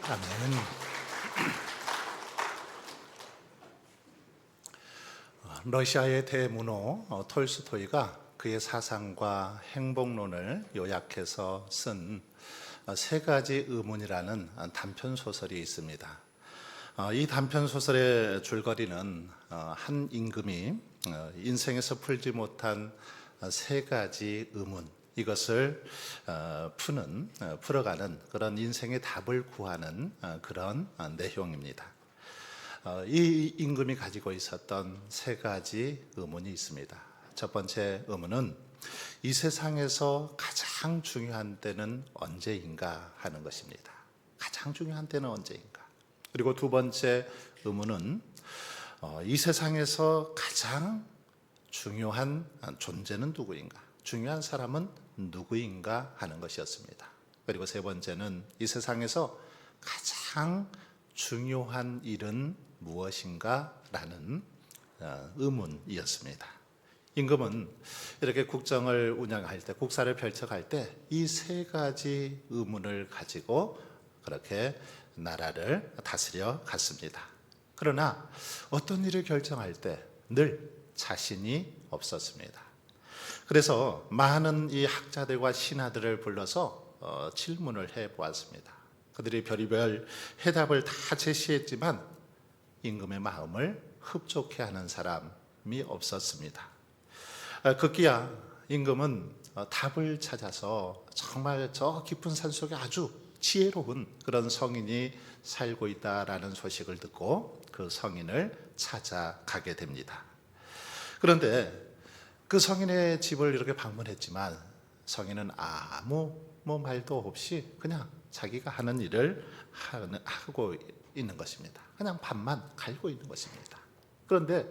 아멘. 러시아의 대문호 톨스토이가 그의 사상과 행복론을 요약해서 쓴 세 가지 의문이라는 단편 소설이 있습니다. 이 단편 소설의 줄거리는 한 임금이 인생에서 풀지 못한 세 가지 의문, 이것을 풀어가는 그런 인생의 답을 구하는 그런 내용입니다. 이 임금이 가지고 있었던 세 가지 의문이 있습니다. 첫 번째 의문은 이 세상에서 가장 중요한 때는 언제인가 하는 것입니다. 가장 중요한 때는 언제인가. 그리고 두 번째 의문은 이 세상에서 가장 중요한 존재는 누구인가, 중요한 사람은 누구인가 하는 것이었습니다. 그리고 세 번째는 이 세상에서 가장 중요한 일은 무엇인가 라는 의문이었습니다. 임금은 이렇게 국정을 운영할 때, 국사를 펼쳐갈 때 이 세 가지 의문을 가지고 그렇게 나라를 다스려 갔습니다. 그러나 어떤 일을 결정할 때 늘 자신이 없었습니다. 그래서 많은 이 학자들과 신하들을 불러서 질문을 해보았습니다. 그들이 별의별 해답을 다 제시했지만 임금의 마음을 흡족해 하는 사람이 없었습니다. 급기야 임금은 답을 찾아서 정말 저 깊은 산속에 아주 지혜로운 그런 성인이 살고 있다라는 소식을 듣고 그 성인을 찾아가게 됩니다. 그런데 그 성인의 집을 이렇게 방문했지만 성인은 아무 말도 없이 그냥 자기가 하는 일을 하고 있는 것입니다. 그냥 밥만 갈고 있는 것입니다. 그런데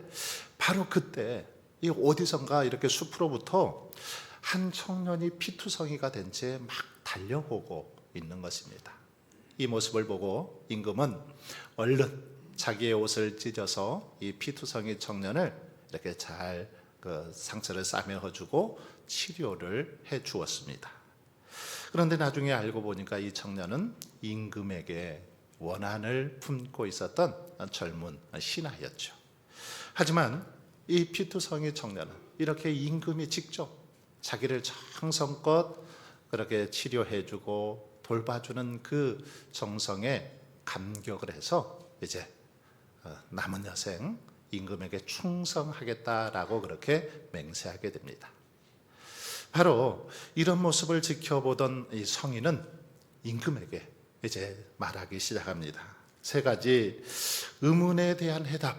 바로 그때 이 어디선가 이렇게 숲으로부터 한 청년이 피투성이가 된 채 막 달려오고 있는 것입니다. 이 모습을 보고 임금은 얼른 자기의 옷을 찢어서 이 피투성이 청년을 이렇게 잘 상처를 싸매어주고 치료를 해 주었습니다. 그런데 나중에 알고 보니까 이 청년은 임금에게 원한을 품고 있었던 젊은 신하였죠. 하지만 이 피투성이 청년은 이렇게 임금이 직접 자기를 정성껏 그렇게 치료해주고 돌봐주는 그 정성에 감격을 해서 이제 남은 여생 임금에게 충성하겠다라고 그렇게 맹세하게 됩니다. 바로 이런 모습을 지켜보던 이 성인은 임금에게 이제 말하기 시작합니다. 세 가지 의문에 대한 해답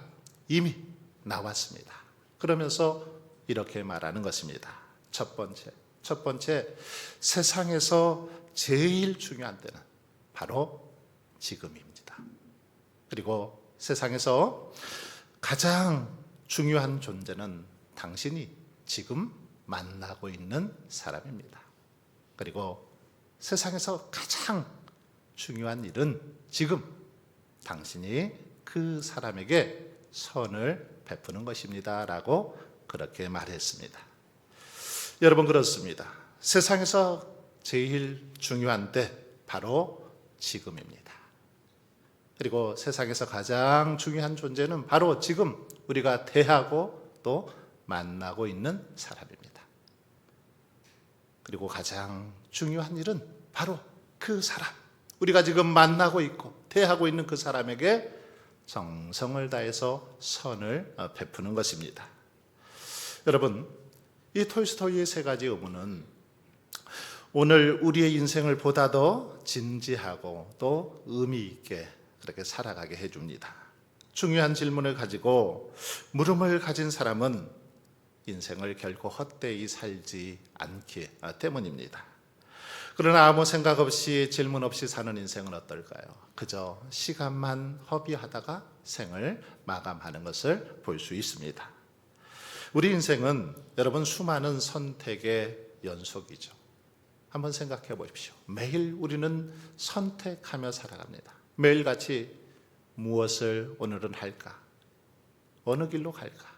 이미 나왔습니다. 그러면서 이렇게 말하는 것입니다. 첫 번째, 세상에서 제일 중요한 때는 바로 지금입니다. 그리고 세상에서 가장 중요한 존재는 당신이 지금 만나고 있는 사람입니다. 그리고 세상에서 가장 중요한 일은 지금 당신이 그 사람에게 선을 베푸는 것입니다 라고 그렇게 말했습니다. 여러분, 그렇습니다. 세상에서 제일 중요한 때 바로 지금입니다. 그리고 세상에서 가장 중요한 존재는 바로 지금 우리가 대하고 또 만나고 있는 사람입니다. 그리고 가장 중요한 일은 바로 그 사람, 우리가 지금 만나고 있고 대하고 있는 그 사람에게 정성을 다해서 선을 베푸는 것입니다. 여러분, 이 톨스토이의 세 가지 의문은 오늘 우리의 인생을 보다 더 진지하고 또 의미 있게 그렇게 살아가게 해줍니다. 중요한 질문을 가지고 물음을 가진 사람은 인생을 결코 헛되이 살지 않기 때문입니다. 그러나 아무 생각 없이 질문 없이 사는 인생은 어떨까요? 그저 시간만 허비하다가 생을 마감하는 것을 볼 수 있습니다. 우리 인생은 여러분 수많은 선택의 연속이죠. 한번 생각해 보십시오. 매일 우리는 선택하며 살아갑니다. 매일같이 무엇을 오늘은 할까? 어느 길로 갈까?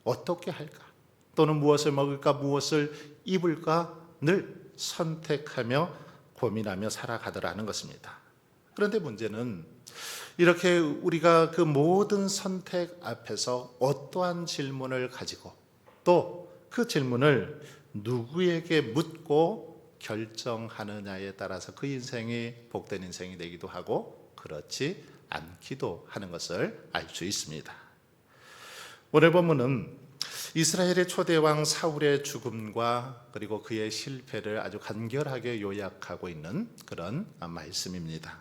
어떻게 할까? 또는 무엇을 먹을까? 무엇을 입을까? 늘 선택하며 고민하며 살아가더라는 것입니다. 그런데 문제는 이렇게 우리가 그 모든 선택 앞에서 어떠한 질문을 가지고 또 그 질문을 누구에게 묻고 결정하느냐에 따라서 그 인생이 복된 인생이 되기도 하고 그렇지 않기도 하는 것을 알 수 있습니다. 오늘 본문은 이스라엘의 초대왕 사울의 죽음과 그리고 그의 실패를 아주 간결하게 요약하고 있는 그런 말씀입니다.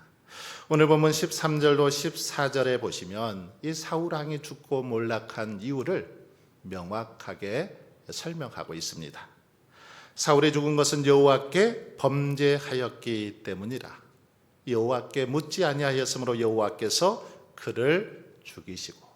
오늘 본문 13절로 14절에 보시면 이 사울왕이 죽고 몰락한 이유를 명확하게 설명하고 있습니다. 사울이 죽은 것은 여호와께 범죄하였기 때문이라. 여호와께 묻지 아니하였으므로 여호와께서 그를 죽이시고,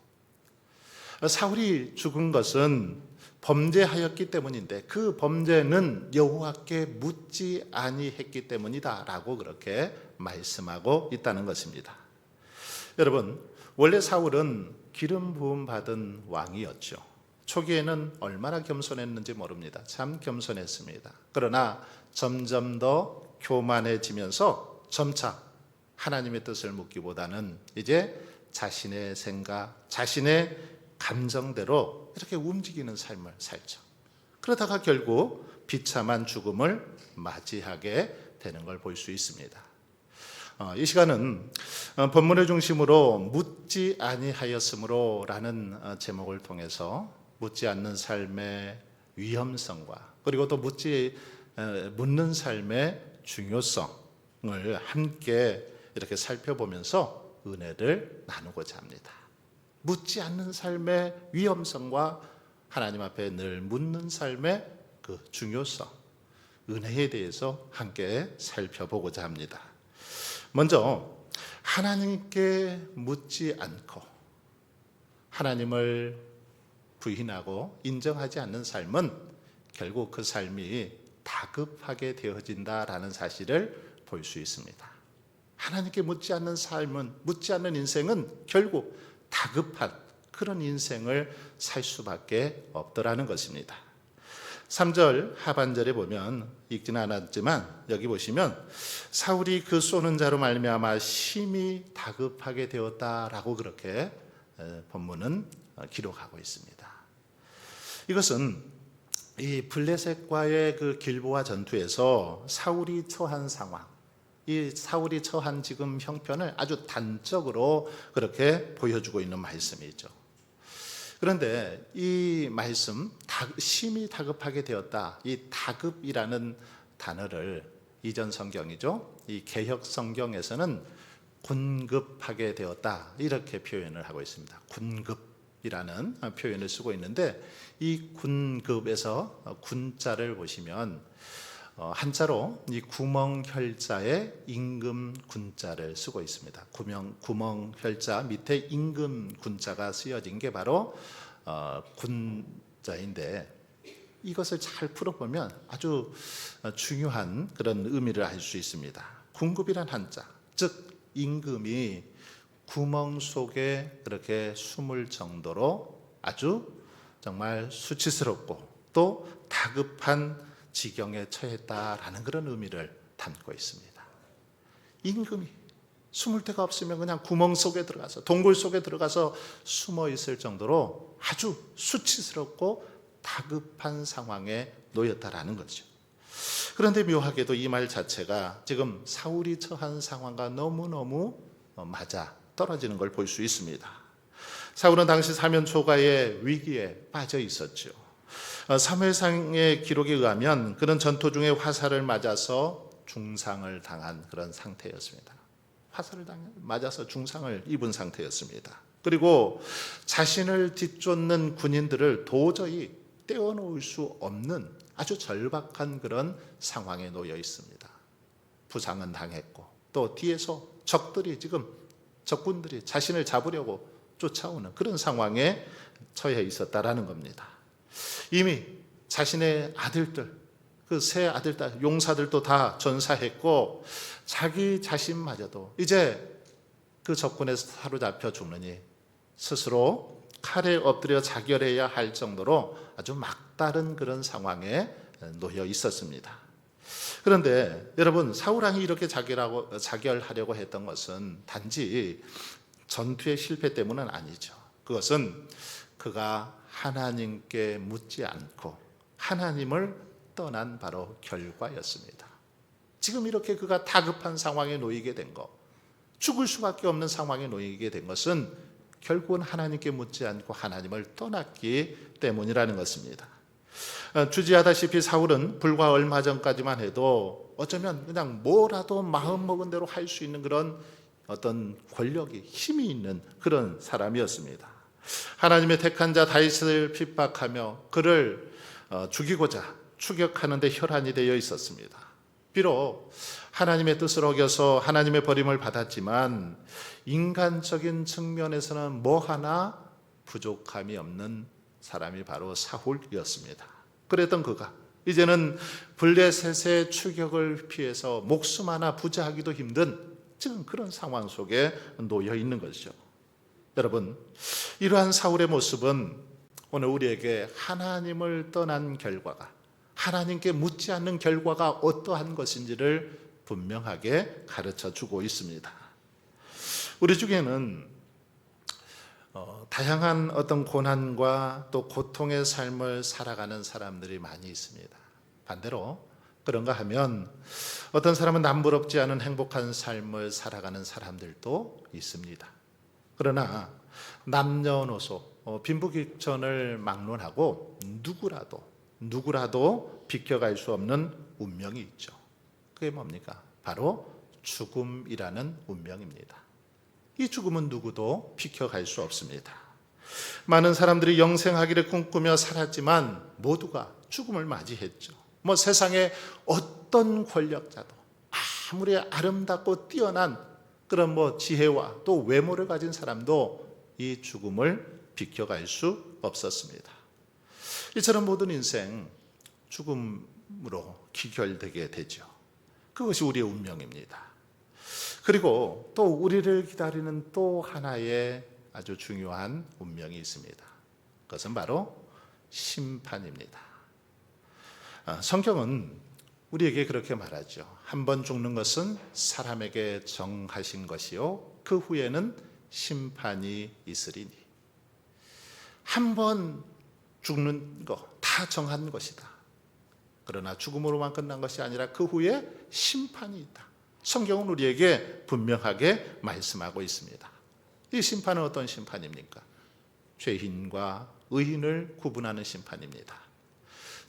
사울이 죽은 것은 범죄하였기 때문인데 그 범죄는 여호와께 묻지 아니했기 때문이다라고 그렇게 말씀하고 있다는 것입니다. 여러분, 원래 사울은 기름 부음 받은 왕이었죠. 초기에는 얼마나 겸손했는지 모릅니다. 참 겸손했습니다. 그러나 점점 더 교만해지면서 점차 하나님의 뜻을 묻기보다는 이제 자신의 생각, 자신의 감정대로 이렇게 움직이는 삶을 살죠. 그러다가 결국 비참한 죽음을 맞이하게 되는 걸 볼 수 있습니다. 이 시간은 본문의 중심으로 묻지 아니하였으므로 라는 제목을 통해서 묻지 않는 삶의 위험성과 그리고 또 묻는 삶의 중요성을 함께 이렇게 살펴보면서 은혜를 나누고자 합니다. 묻지 않는 삶의 위험성과 하나님 앞에 늘 묻는 삶의 그 중요성, 은혜에 대해서 함께 살펴보고자 합니다. 먼저 하나님께 묻지 않고 하나님을 부인하고 인정하지 않는 삶은 결국 그 삶이 다급하게 되어진다라는 사실을 볼 수 있습니다. 하나님께 묻지 않는 삶은, 묻지 않는 인생은 결국 다급한 그런 인생을 살 수밖에 없더라는 것입니다. 3절 하반절에 보면 읽지는 않았지만 여기 보시면 사울이 그 쏘는 자로 말미암아 심히 다급하게 되었다라고 그렇게 본문은 기록하고 있습니다. 이것은 이 블레셋과의 그 길보아 전투에서 사울이 처한 상황, 이 사울이 처한 지금 형편을 아주 단적으로 그렇게 보여주고 있는 말씀이죠. 그런데 이 말씀, 심히 다급하게 되었다, 이 다급이라는 단어를 이전 성경이죠, 이 개역 성경에서는 군급하게 되었다 이렇게 표현을 하고 있습니다. 군급이라는 표현을 쓰고 있는데 이 군급에서 군자를 보시면 한자로 이 구멍혈자에 임금 군자를 쓰고 있습니다. 구멍혈자 밑에 임금 군자가 쓰여진 게 바로 군자인데 이것을 잘 풀어보면 아주 중요한 그런 의미를 알 수 있습니다. 군급이란 한자, 즉 임금이 구멍 속에 그렇게 숨을 정도로 아주 정말 수치스럽고 또 다급한 지경에 처했다라는 그런 의미를 담고 있습니다. 임금이 숨을 데가 없으면 그냥 구멍 속에 들어가서 동굴 속에 들어가서 숨어 있을 정도로 아주 수치스럽고 다급한 상황에 놓였다라는 거죠. 그런데 묘하게도 이 말 자체가 지금 사울이 처한 상황과 너무너무 맞아 떨어지는 걸 볼 수 있습니다. 사울은 당시 사면 초가의 위기에 빠져 있었죠. 사무엘상의 기록에 의하면 그는 전투 중에 화살을 맞아서 중상을 당한 그런 상태였습니다. 화살을 맞아서 중상을 입은 상태였습니다. 그리고 자신을 뒤쫓는 군인들을 도저히 떼어놓을 수 없는 아주 절박한 그런 상황에 놓여 있습니다. 부상은 당했고 또 뒤에서 적군들이 자신을 잡으려고 쫓아오는 그런 상황에 처해 있었다라는 겁니다. 이미 자신의 아들들, 그 세 아들딸, 용사들도 다 전사했고 자기 자신마저도 이제 그 적군에서 사로잡혀 죽느니 스스로 칼에 엎드려 자결해야 할 정도로 아주 막다른 그런 상황에 놓여 있었습니다. 그런데 여러분, 사울왕이 이렇게 자결하려고 했던 것은 단지 전투의 실패 때문은 아니죠. 그것은 그가 하나님께 묻지 않고 하나님을 떠난 바로 결과였습니다. 지금 이렇게 그가 다급한 상황에 놓이게 된 것, 죽을 수밖에 없는 상황에 놓이게 된 것은 결국은 하나님께 묻지 않고 하나님을 떠났기 때문이라는 것입니다. 주지하다시피 사울은 불과 얼마 전까지만 해도 어쩌면 그냥 뭐라도 마음먹은 대로 할 수 있는 그런 어떤 권력이, 힘이 있는 그런 사람이었습니다. 하나님의 택한 자 다윗을 핍박하며 그를 죽이고자 추격하는 데 혈안이 되어 있었습니다. 비록 하나님의 뜻을 어겨서 하나님의 버림을 받았지만 인간적인 측면에서는 뭐 하나 부족함이 없는 사람이 바로 사울이었습니다. 그랬던 그가 이제는 블레셋의 추격을 피해서 목숨 하나 부지하기도 힘든 지금 그런 상황 속에 놓여 있는 것이죠. 여러분, 이러한 사울의 모습은 오늘 우리에게 하나님을 떠난 결과가, 하나님께 묻지 않는 결과가 어떠한 것인지를 분명하게 가르쳐 주고 있습니다. 우리 중에는 다양한 어떤 고난과 또 고통의 삶을 살아가는 사람들이 많이 있습니다. 반대로 그런가 하면 어떤 사람은 남부럽지 않은 행복한 삶을 살아가는 사람들도 있습니다. 그러나 남녀노소 빈부귀천을 막론하고 누구라도 비켜갈 수 없는 운명이 있죠. 그게 뭡니까? 바로 죽음이라는 운명입니다. 이 죽음은 누구도 비켜갈 수 없습니다. 많은 사람들이 영생하기를 꿈꾸며 살았지만 모두가 죽음을 맞이했죠. 세상에 어떤 권력자도 아무리 아름답고 뛰어난 그런 지혜와 또 외모를 가진 사람도 이 죽음을 비켜갈 수 없었습니다. 이처럼 모든 인생 죽음으로 기결되게 되죠. 그것이 우리의 운명입니다. 그리고 또 우리를 기다리는 또 하나의 아주 중요한 운명이 있습니다. 그것은 바로 심판입니다. 성경은 우리에게 그렇게 말하죠. 한 번 죽는 것은 사람에게 정하신 것이요 그 후에는 심판이 있으리니. 한 번 죽는 거 다 정한 것이다. 그러나 죽음으로만 끝난 것이 아니라 그 후에 심판이 있다. 성경은 우리에게 분명하게 말씀하고 있습니다. 이 심판은 어떤 심판입니까? 죄인과 의인을 구분하는 심판입니다.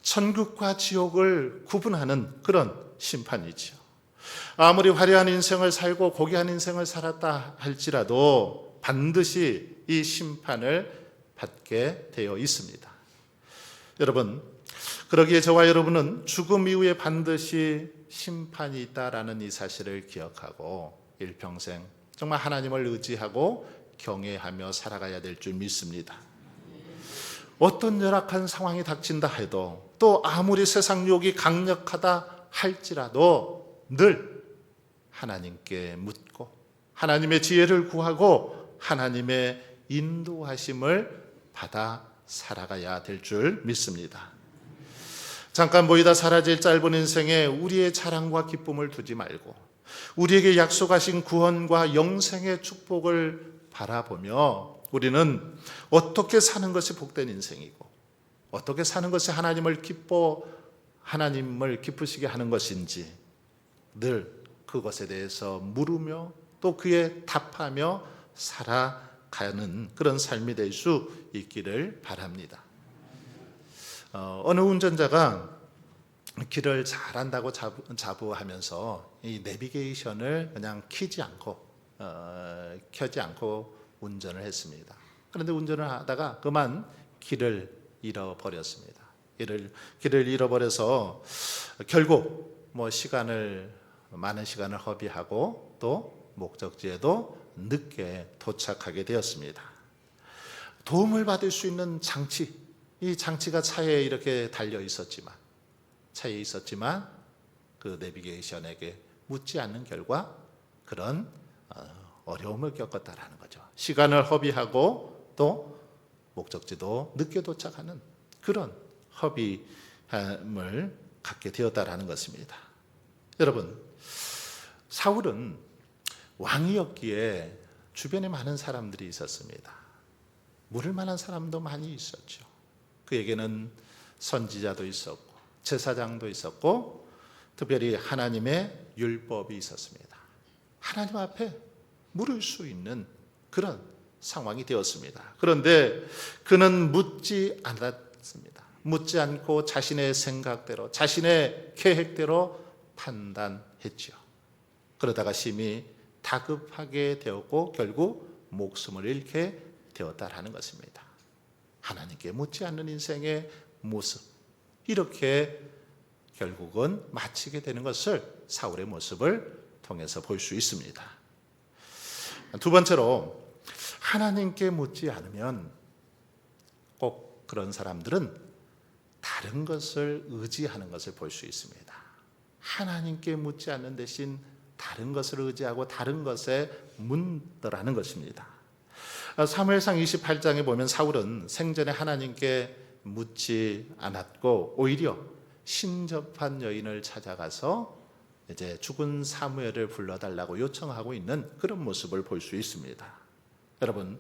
천국과 지옥을 구분하는 그런 심판이죠. 아무리 화려한 인생을 살고 고귀한 인생을 살았다 할지라도 반드시 이 심판을 받게 되어 있습니다. 여러분, 그러기에 저와 여러분은 죽음 이후에 반드시 심판이 있다라는 이 사실을 기억하고 일평생 정말 하나님을 의지하고 경외하며 살아가야 될 줄 믿습니다. 어떤 열악한 상황이 닥친다 해도 또 아무리 세상 유혹이 강력하다 할지라도 늘 하나님께 묻고 하나님의 지혜를 구하고 하나님의 인도하심을 받아 살아가야 될 줄 믿습니다. 잠깐 보이다 사라질 짧은 인생에 우리의 자랑과 기쁨을 두지 말고 우리에게 약속하신 구원과 영생의 축복을 바라보며 우리는 어떻게 사는 것이 복된 인생이고 어떻게 사는 것이 하나님을 기쁘시게 하는 것인지 늘 그것에 대해서 물으며 또 그에 답하며 살아가는 그런 삶이 될 수 있기를 바랍니다. 어느 운전자가 길을 잘한다고 자부하면서 이 내비게이션을 그냥 켜지 않고 운전을 했습니다. 그런데 운전을 하다가 그만 길을 잃어버렸습니다. 길을 잃어버려서 결국 많은 시간을 허비하고 또 목적지에도 늦게 도착하게 되었습니다. 도움을 받을 수 있는 이 장치가 차에 이렇게 달려 있었지만 그 내비게이션에게 묻지 않는 결과 그런 어려움을 겪었다라는 거죠. 시간을 허비하고 또 목적지도 늦게 도착하는 그런 허비함을 갖게 되었다라는 것입니다. 여러분, 사울은 왕이었기에 주변에 많은 사람들이 있었습니다. 물을 만한 사람도 많이 있었죠. 그에게는 선지자도 있었고 제사장도 있었고 특별히 하나님의 율법이 있었습니다. 하나님 앞에 물을 수 있는 그런 상황이 되었습니다. 그런데 그는 묻지 않았습니다. 묻지 않고 자신의 생각대로 자신의 계획대로 판단했죠. 그러다가 심히 다급하게 되었고 결국 목숨을 잃게 되었다라는 것입니다. 하나님께 묻지 않는 인생의 모습, 이렇게 결국은 마치게 되는 것을 사울의 모습을 통해서 볼 수 있습니다. 두 번째로, 하나님께 묻지 않으면 꼭 그런 사람들은 다른 것을 의지하는 것을 볼 수 있습니다. 하나님께 묻지 않는 대신 다른 것을 의지하고 다른 것에 묻더라는 것입니다. 사무엘상 28장에 보면 사울은 생전에 하나님께 묻지 않았고 오히려 신접한 여인을 찾아가서 이제 죽은 사무엘을 불러달라고 요청하고 있는 그런 모습을 볼 수 있습니다. 여러분,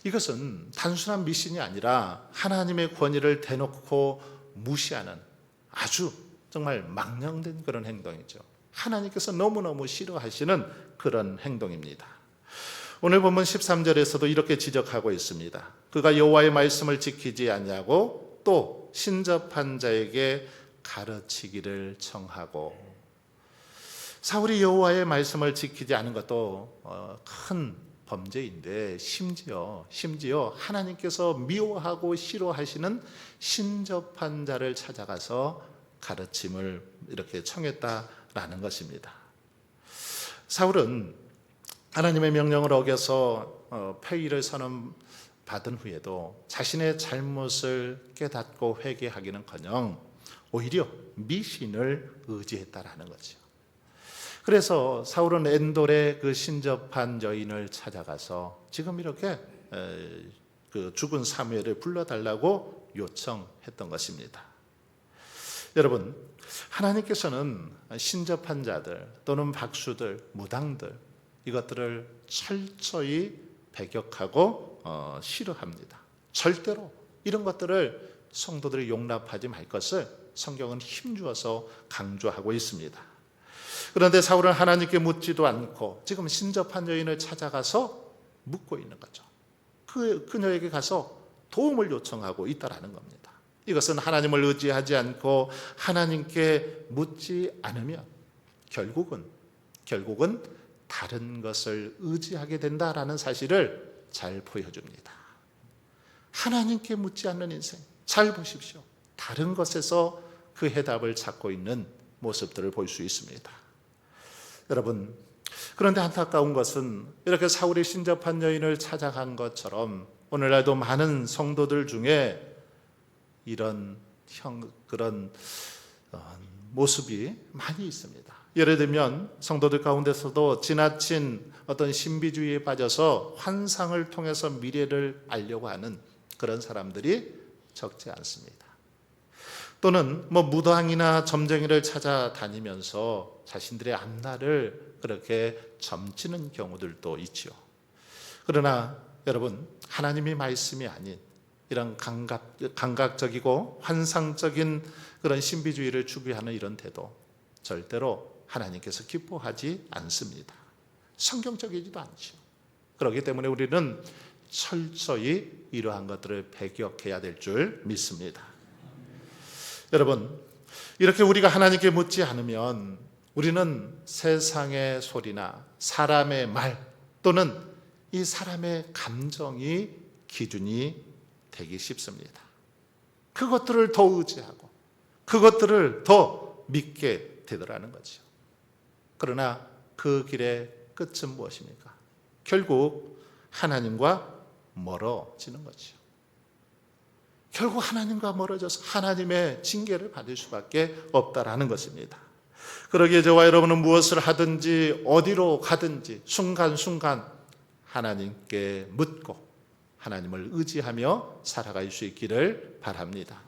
이것은 단순한 미신이 아니라 하나님의 권위를 대놓고 무시하는 아주 정말 망령된 그런 행동이죠. 하나님께서 너무너무 싫어하시는 그런 행동입니다. 오늘 본문 13절에서도 이렇게 지적하고 있습니다. 그가 여호와의 말씀을 지키지 아니하고 또 신접한 자에게 가르치기를 청하고, 사울이 여호와의 말씀을 지키지 않은 것도 큰 범죄인데 심지어 하나님께서 미워하고 싫어하시는 신접한 자를 찾아가서 가르침을 이렇게 청했다라는 것입니다. 사울은 하나님의 명령을 어겨서 폐위를 선언받은 후에도 자신의 잘못을 깨닫고 회개하기는커녕 오히려 미신을 의지했다라는 거죠. 그래서 사울은 엔돌의 그 신접한 여인을 찾아가서 지금 이렇게 그 죽은 사무엘을 불러달라고 요청했던 것입니다. 여러분, 하나님께서는 신접한 자들 또는 박수들, 무당들, 이것들을 철저히 배격하고 싫어합니다. 절대로 이런 것들을 성도들이 용납하지 말 것을 성경은 힘주어서 강조하고 있습니다. 그런데 사울은 하나님께 묻지도 않고 지금 신접한 여인을 찾아가서 묻고 있는 거죠. 그녀에게 가서 도움을 요청하고 있다라는 겁니다. 이것은 하나님을 의지하지 않고 하나님께 묻지 않으면 결국은 다른 것을 의지하게 된다라는 사실을 잘 보여줍니다. 하나님께 묻지 않는 인생, 잘 보십시오. 다른 것에서 그 해답을 찾고 있는 모습들을 볼 수 있습니다. 여러분, 그런데 안타까운 것은 이렇게 사울이 신접한 여인을 찾아간 것처럼 오늘날도 많은 성도들 중에 이런 그런 모습이 많이 있습니다. 예를 들면 성도들 가운데서도 지나친 어떤 신비주의에 빠져서 환상을 통해서 미래를 알려고 하는 그런 사람들이 적지 않습니다. 또는 무당이나 점쟁이를 찾아다니면서 자신들의 앞날을 그렇게 점치는 경우들도 있죠. 그러나 여러분, 하나님의 말씀이 아닌 이런 감각적이고 환상적인 그런 신비주의를 추구하는 이런 태도, 절대로 하나님께서 기뻐하지 않습니다. 성경적이지도 않죠. 그렇기 때문에 우리는 철저히 이러한 것들을 배격해야 될 줄 믿습니다. 여러분, 이렇게 우리가 하나님께 묻지 않으면 우리는 세상의 소리나 사람의 말 또는 이 사람의 감정이 기준이 되기 쉽습니다. 그것들을 더 의지하고 그것들을 더 믿게 되더라는 거죠. 그러나 그 길의 끝은 무엇입니까? 결국 하나님과 멀어지는 거죠. 결국 하나님과 멀어져서 하나님의 징계를 받을 수밖에 없다라는 것입니다. 그러기에 저와 여러분은 무엇을 하든지 어디로 가든지 순간순간 하나님께 묻고 하나님을 의지하며 살아갈 수 있기를 바랍니다.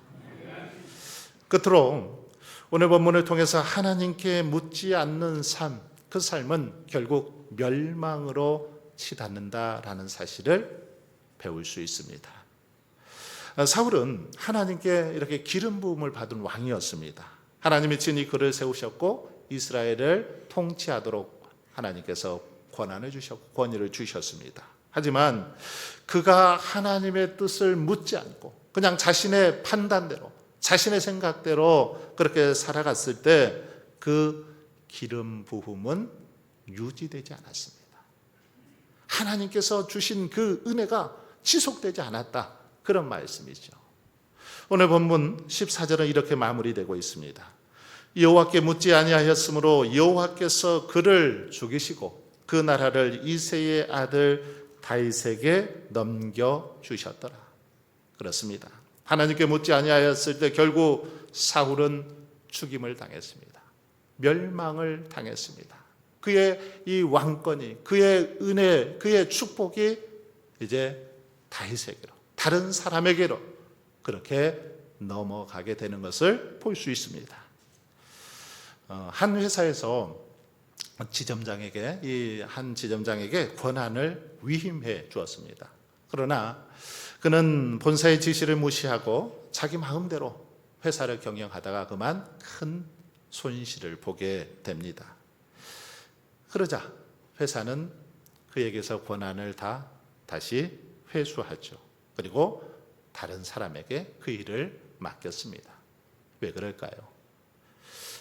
끝으로 오늘 본문을 통해서 하나님께 묻지 않는 삶, 그 삶은 결국 멸망으로 치닫는다라는 사실을 배울 수 있습니다. 사울은 하나님께 이렇게 기름 부음을 받은 왕이었습니다. 하나님이 친히 그를 세우셨고 이스라엘을 통치하도록 하나님께서 권한을 주셨고 권위를 주셨습니다. 하지만 그가 하나님의 뜻을 묻지 않고 그냥 자신의 판단대로, 자신의 생각대로 그렇게 살아갔을 때 그 기름 부음은 유지되지 않았습니다. 하나님께서 주신 그 은혜가 지속되지 않았다, 그런 말씀이죠. 오늘 본문 14절은 이렇게 마무리되고 있습니다. 여호와께 묻지 아니하였으므로 여호와께서 그를 죽이시고 그 나라를 이새의 아들 다윗에게 넘겨주셨더라. 그렇습니다. 하나님께 묻지 아니하였을 때 결국 사울은 죽임을 당했습니다. 멸망을 당했습니다. 그의 이 왕권이, 그의 은혜, 그의 축복이 이제 다윗에게로, 다른 사람에게로 그렇게 넘어가게 되는 것을 볼 수 있습니다. 한 회사에서 한 지점장에게 권한을 위임해 주었습니다. 그러나 그는 본사의 지시를 무시하고 자기 마음대로 회사를 경영하다가 그만 큰 손실을 보게 됩니다. 그러자 회사는 그에게서 권한을 다시 회수하죠. 그리고 다른 사람에게 그 일을 맡겼습니다. 왜 그럴까요?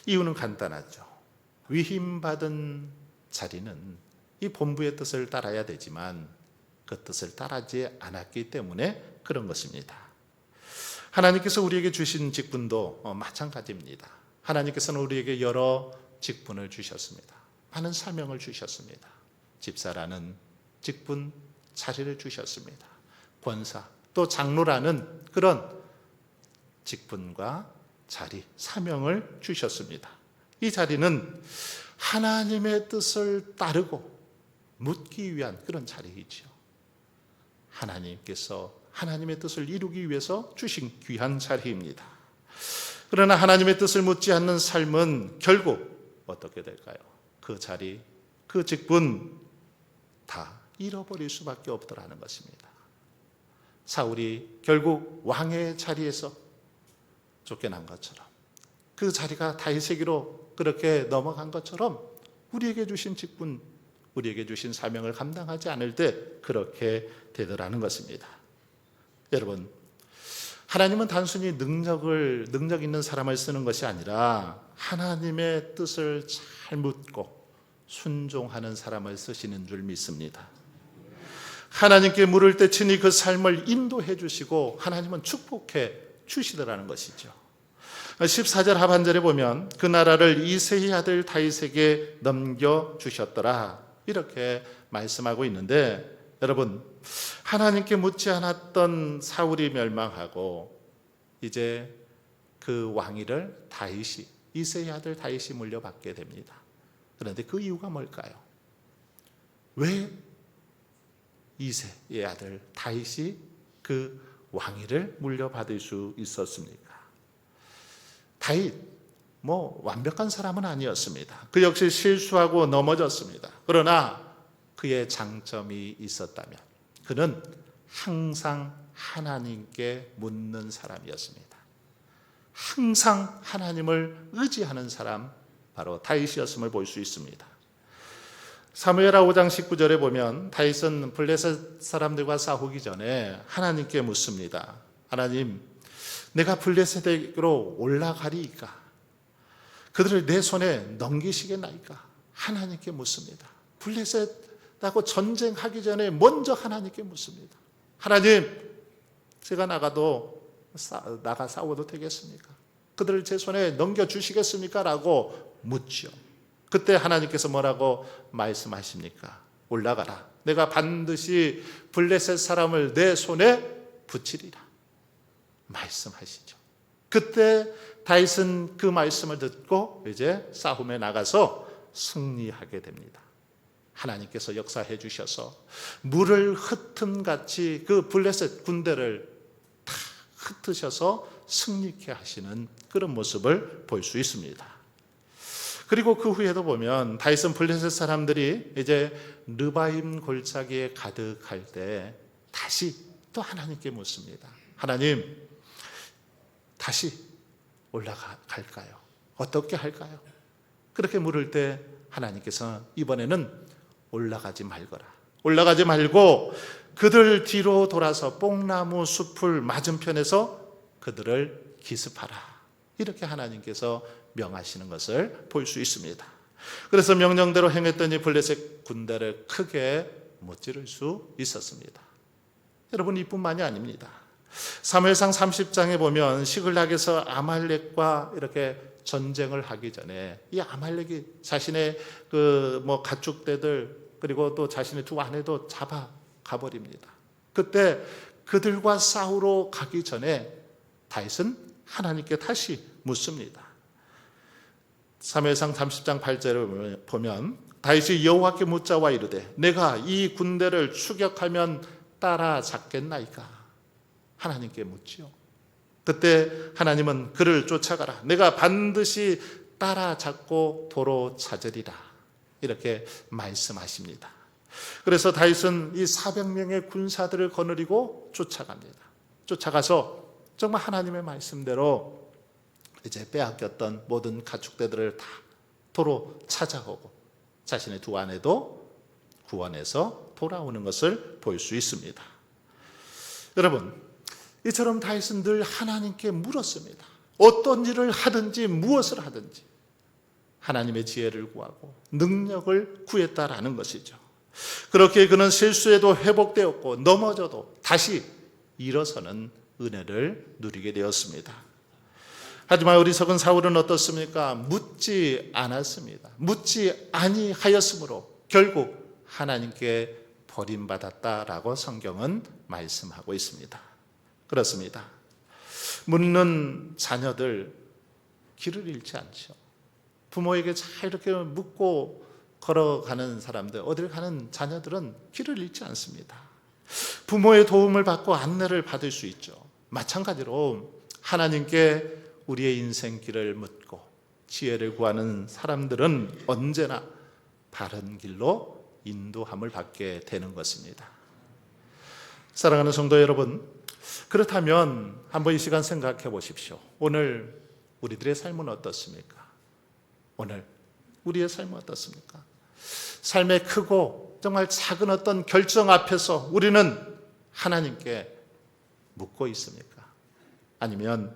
이유는 간단하죠. 위임받은 자리는 이 본부의 뜻을 따라야 되지만 그 뜻을 따르지 않았기 때문에 그런 것입니다. 하나님께서 우리에게 주신 직분도 마찬가지입니다. 하나님께서는 우리에게 여러 직분을 주셨습니다. 많은 사명을 주셨습니다. 집사라는 직분, 자리를 주셨습니다. 권사, 또 장로라는 그런 직분과 자리, 사명을 주셨습니다. 이 자리는 하나님의 뜻을 따르고 묻기 위한 그런 자리이죠. 하나님께서 하나님의 뜻을 이루기 위해서 주신 귀한 자리입니다. 그러나 하나님의 뜻을 묻지 않는 삶은 결국 어떻게 될까요? 그 자리, 그 직분 다 잃어버릴 수밖에 없더라는 것입니다. 사울이 결국 왕의 자리에서 쫓겨난 것처럼, 그 자리가 다윗에게로 그렇게 넘어간 것처럼 우리에게 주신 직분, 우리에게 주신 사명을 감당하지 않을 때 그렇게 되더라는 것입니다. 여러분, 하나님은 단순히 능력 있는 사람을 쓰는 것이 아니라 하나님의 뜻을 잘 묻고 순종하는 사람을 쓰시는 줄 믿습니다. 하나님께 물을 때 친히 그 삶을 인도해 주시고 하나님은 축복해 주시더라는 것이죠. 14절 하반절에 보면 그 나라를 이새의 아들 다윗에게 넘겨주셨더라, 이렇게 말씀하고 있는데, 여러분, 하나님께 묻지 않았던 사울이 멸망하고 이제 그 왕위를 다윗이, 이새의 아들 다윗이 물려받게 됩니다. 그런데 그 이유가 뭘까요? 왜 이새의 아들 다윗이 그 왕위를 물려받을 수 있었습니까? 다윗, 완벽한 사람은 아니었습니다. 그 역시 실수하고 넘어졌습니다. 그러나 그의 장점이 있었다면 그는 항상 하나님께 묻는 사람이었습니다. 항상 하나님을 의지하는 사람, 바로 다윗이었음을 볼 수 있습니다. 사무엘하 5장 19절에 보면 다윗은 블레셋 사람들과 싸우기 전에 하나님께 묻습니다. 하나님, 내가 블레셋에게로 올라가리이까? 그들을 내 손에 넘기시겠나이까? 하나님께 묻습니다. 블레셋하고 전쟁하기 전에 먼저 하나님께 묻습니다. 하나님, 제가 나가 싸워도 되겠습니까? 그들을 제 손에 넘겨주시겠습니까? 라고 묻죠. 그때 하나님께서 뭐라고 말씀하십니까? 올라가라. 내가 반드시 블레셋 사람을 내 손에 붙이리라 말씀하시죠. 그때 다윗은 그 말씀을 듣고 이제 싸움에 나가서 승리하게 됩니다. 하나님께서 역사해 주셔서 물을 흩음같이 그 블레셋 군대를 다 흩으셔서 승리케 하시는 그런 모습을 볼 수 있습니다. 그리고 그 후에도 보면 다윗은 블레셋 사람들이 이제 르바임 골짜기에 가득할 때 다시 또 하나님께 묻습니다. 하나님, 다시 올라갈까요? 어떻게 할까요? 그렇게 물을 때 하나님께서 이번에는 올라가지 말거라. 올라가지 말고 그들 뒤로 돌아서 뽕나무 숲을 맞은편에서 그들을 기습하라. 이렇게 하나님께서 명하시는 것을 볼 수 있습니다. 그래서 명령대로 행했더니 블레셋 군대를 크게 무찌를 수 있었습니다. 여러분, 이뿐만이 아닙니다. 사무엘상 30장에 보면 시글락에서 아말렉과 이렇게 전쟁을 하기 전에 이 아말렉이 자신의 가축대들 그리고 또 자신의 두 아내도 잡아 가버립니다. 그때 그들과 싸우러 가기 전에 다윗은 하나님께 다시 묻습니다. 사무엘상 30장 8절을 보면 다윗이 여호와께 묻자와 이르되 내가 이 군대를 추격하면 따라잡겠나이까? 하나님께 묻지요. 그때 하나님은 그를 쫓아가라. 내가 반드시 따라잡고 도로 찾으리라. 이렇게 말씀하십니다. 그래서 다윗은 이 400명의 군사들을 거느리고 쫓아갑니다. 쫓아가서 정말 하나님의 말씀대로 이제 빼앗겼던 모든 가축대들을 다 도로 찾아오고 자신의 두 아내도 구원해서 돌아오는 것을 볼 수 있습니다. 여러분, 이처럼 다윗은 늘 하나님께 물었습니다. 어떤 일을 하든지 무엇을 하든지 하나님의 지혜를 구하고 능력을 구했다라는 것이죠. 그렇게 그는 실수에도 회복되었고 넘어져도 다시 일어서는 은혜를 누리게 되었습니다. 하지만 어리석은 사울은 어떻습니까? 묻지 않았습니다. 묻지 아니하였으므로 결국 하나님께 버림받았다라고 성경은 말씀하고 있습니다. 그렇습니다. 묻는 자녀들 길을 잃지 않죠. 부모에게 잘 이렇게 묻고 걸어가는 사람들, 어딜 가는 자녀들은 길을 잃지 않습니다. 부모의 도움을 받고 안내를 받을 수 있죠. 마찬가지로 하나님께 우리의 인생길을 묻고 지혜를 구하는 사람들은 언제나 바른 길로 인도함을 받게 되는 것입니다. 사랑하는 성도 여러분, 그렇다면 한번 이 시간 생각해 보십시오. 오늘 우리들의 삶은 어떻습니까? 오늘 우리의 삶은 어떻습니까? 삶의 크고 정말 작은 어떤 결정 앞에서 우리는 하나님께 묻고 있습니까? 아니면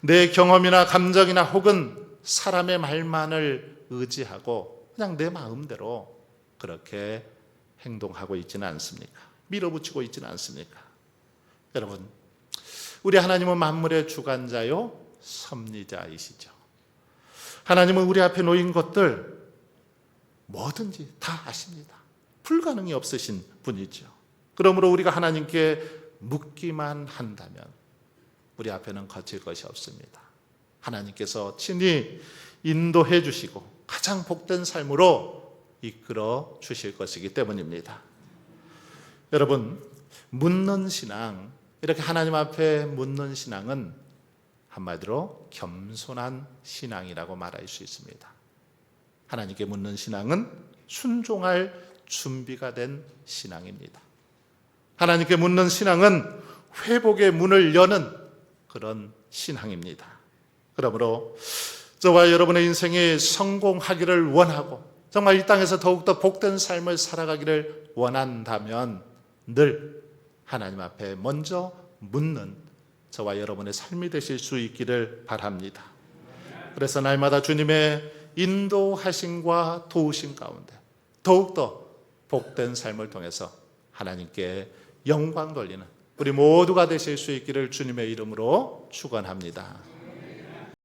내 경험이나 감정이나 혹은 사람의 말만을 의지하고 그냥 내 마음대로 그렇게 행동하고 있지는 않습니까? 밀어붙이고 있지는 않습니까? 여러분, 우리 하나님은 만물의 주관자요 섭리자이시죠. 하나님은 우리 앞에 놓인 것들 뭐든지 다 아십니다. 불가능이 없으신 분이죠. 그러므로 우리가 하나님께 묻기만 한다면 우리 앞에는 거칠 것이 없습니다. 하나님께서 친히 인도해 주시고 가장 복된 삶으로 이끌어 주실 것이기 때문입니다. 여러분, 묻는 신앙, 이렇게 하나님 앞에 묻는 신앙은 한마디로 겸손한 신앙이라고 말할 수 있습니다. 하나님께 묻는 신앙은 순종할 준비가 된 신앙입니다. 하나님께 묻는 신앙은 회복의 문을 여는 그런 신앙입니다. 그러므로 저와 여러분의 인생이 성공하기를 원하고 정말 이 땅에서 더욱더 복된 삶을 살아가기를 원한다면 늘 하나님 앞에 먼저 묻는 저와 여러분의 삶이 되실 수 있기를 바랍니다. 그래서 날마다 주님의 인도하심과 도우심 가운데 더욱더 복된 삶을 통해서 하나님께 영광 돌리는 우리 모두가 되실 수 있기를 주님의 이름으로 축원합니다.